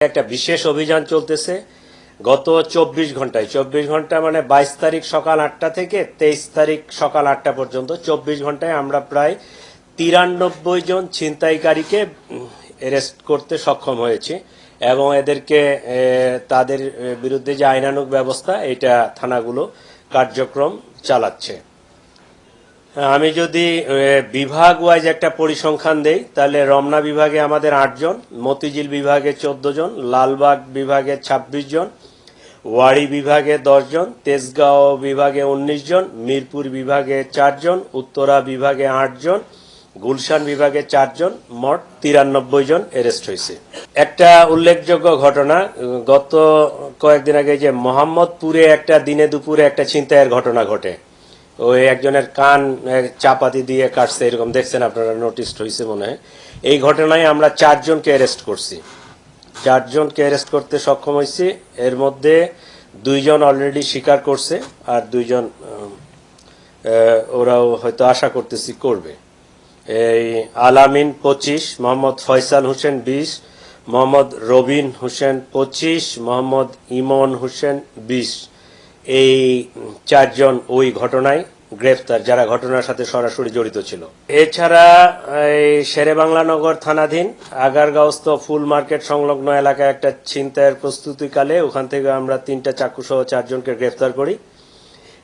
একটা বিশেষ অভিযান চলতেছে গত 24 ঘন্টা মানে 22 তারিখ সকাল 8টা থেকে 23 তারিখ সকাল 8টা পর্যন্ত 24 ঘন্টায় আমরা প্রায় 93 জন ছিনতাইকারীকে অ্যারেস্ট করতে সক্ষম হয়েছি এবং এদেরকে তাদের বিরুদ্ধে যে আইনানুগ ব্যবস্থা এটা থানাগুলো কার্যক্রম চালাচ্ছে। আমি যদি বিভাগ ওয়াইজ একটা পরিসংখ্যান দেই তাহলে রমনা বিভাগে আমাদের 8 জন, মতিঝিল বিভাগে 14 জন, লালবাগ বিভাগে 26 জন, ওয়াড়ি বিভাগে 10 জন, তেজগাঁও বিভাগে 19 জন, মিরপুর বিভাগে 4 জন, উত্তরা বিভাগে 8 জন, গুলশান বিভাগে 4 জন, মোট 93 জন অ্যারেস্ট হয়েছে। একটা উল্লেখযোগ্য ঘটনা, গত কয়েকদিন আগে যে মোহাম্মদপুরে একটা দিনে দুপুরে একটা ছিনতাইয়ের ঘটনা ঘটে, ওই একজনের কান চাপাতি দিয়ে কাটছে, এরকম দেখছেন আপনারা, নোটিস হয়েছে মনে হয়। এই ঘটনায় আমরা 4 জনকে অ্যারেস্ট করছি, 4 জনকে অ্যারেস্ট করতে সক্ষম হয়েছি। এর মধ্যে 2 জন অলরেডি স্বীকার করছে আর 2 জন ওরাও হয়তো আশা করতেছি করবে। এই আলামিন 25, মোহাম্মদ ফয়সাল হোসেন 20, মোহাম্মদ রবিন হোসেন 25, মোহাম্মদ ইমন হোসেন 20, এই 4 জন ওই ঘটনায় গ্রেফতার, যারা ঘটনার সাথে সরাসরি জড়িত ছিল। এছাড়া এই শেরেবাংলানগর থানাধীন আগারগাঁওস্থ ফুল মার্কেট সংলগ্ন এলাকায় একটা ছিনতাইয়ের প্রস্তুতিকালে ওখান থেকে আমরা 3টা চাকুসহ 4 জনকে গ্রেফতার করি।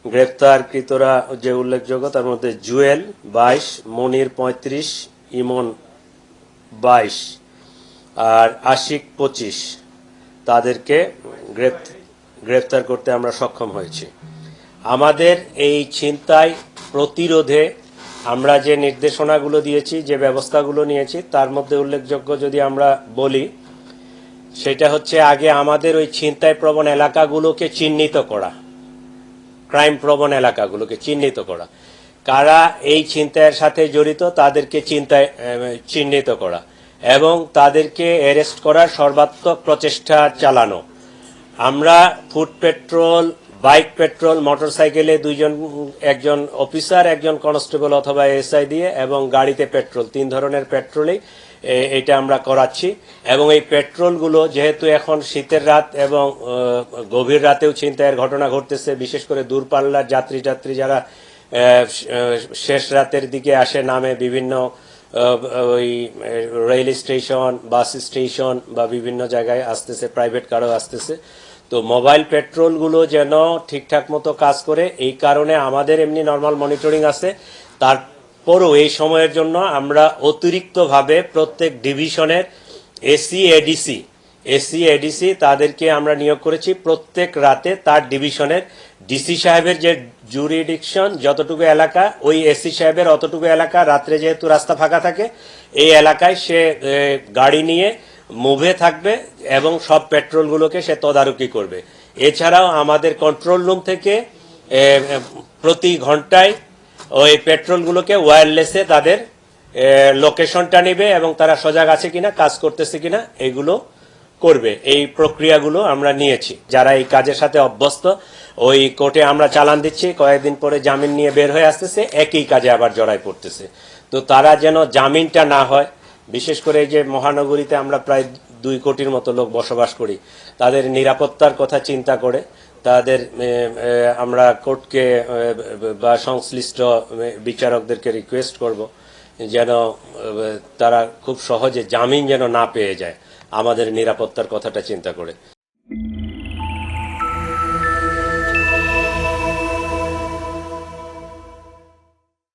গ্রেফতারকৃতরা যে উল্লেখযোগ্য তার মধ্যে জুয়েল 22, মনির 35, ইমন 22 আর আশিক 25, তাদেরকে গ্রেফতার করতে আমরা সক্ষম হয়েছি। আমাদের এই ছিনতাই প্রতিরোধে আমরা যে নির্দেশনাগুলো দিয়েছি, যে ব্যবস্থাগুলো নিয়েছি, তার মধ্যে উল্লেখযোগ্য যদি আমরা বলি, সেটা হচ্ছে আগে আমাদের ওই ছিনতাই প্রবণ এলাকাগুলোকে চিহ্নিত করা, ক্রাইম প্রবণ এলাকাগুলোকে চিহ্নিত করা, কারা এই ছিনতাইয়ের সাথে জড়িত তাদেরকে চিহ্নিত করা এবং তাদেরকে অ্যারেস্ট করার সর্বাত্মক প্রচেষ্টা চালানো। আমরা ফুট পেট্রোল, বাইক পেট্রোল, মোটরসাইকেলে 2 জন, একজন অফিসার, একজন কনস্টেবল অথবা এসআই দিয়ে, এবং গাড়িতে পেট্রোল, 3 ধরনের পেট্রোলেই এটা আমরা করাচ্ছি। এবং এই পেট্রোলগুলো যেহেতু এখন শীতের রাত এবং গভীর রাতেও ছিনতাইয়ের ঘটনা ঘটতেছে, বিশেষ করে দূরপাল্লার যাত্রী যারা শেষ রাতের দিকে আসে, নামে বিভিন্ন ওই রেল স্টেশন, বাস স্টেশন বা বিভিন্ন জায়গায় আসতেছে, প্রাইভেট কারও আসতেছে, তো মোবাইল পেট্রোলগুলো যেন ঠিকঠাক মতো কাজ করে, এই কারণে আমাদের এমনি নর্মাল মনিটরিং আছে। তারপরও এই সময়ের জন্য আমরা অতিরিক্তভাবে প্রত্যেক ডিভিশনের এসি এডিসি তাদেরকে আমরা নিয়োগ করেছি। প্রত্যেক রাতে তার ডিভিশনের ডিসি সাহেবের যে জুরিডিকশন, যতটুকু এলাকা, ওই এসি সাহেবের অতটুকু এলাকা, রাত্রে যেহেতু রাস্তা ফাঁকা থাকে, এই এলাকায় সে গাড়ি নিয়ে মুভে থাকবে এবং সব পেট্রোলগুলোকে সে তদারকি করবে। এছাড়াও আমাদের কন্ট্রোল রুম থেকে প্রতি ঘন্টায় ওই পেট্রোলগুলোকে ওয়্যারলেসে তাদের লোকেশনটা নেবে এবং তারা সজাগ আছে কিনা, কাজ করতেছে কিনা, এগুলো করবে। এই প্রক্রিয়াগুলো আমরা নিয়েছি। যারা এই কাজের সাথে অভ্যস্ত, ওই কোর্টে আমরা চালান দিচ্ছি, কয়েকদিন পরে জামিন নিয়ে বের হয়ে আসতেছে, একই কাজে আবার জড়াই পড়তেছে। তো তারা যেন জামিনটা না হয়, বিশেষ করে এই যে মহানগরীতে আমরা প্রায় 2 কোটির মতো লোক বসবাস করি, তাদের নিরাপত্তার কথা চিন্তা করে তাদের আমরা কোর্টকে বা সংশ্লিষ্ট বিচারকদেরকে রিকোয়েস্ট করব যেন তারা খুব সহজে জামিন যেন না পেয়ে যায়, আমাদের নিরাপত্তার কথাটা চিন্তা করে।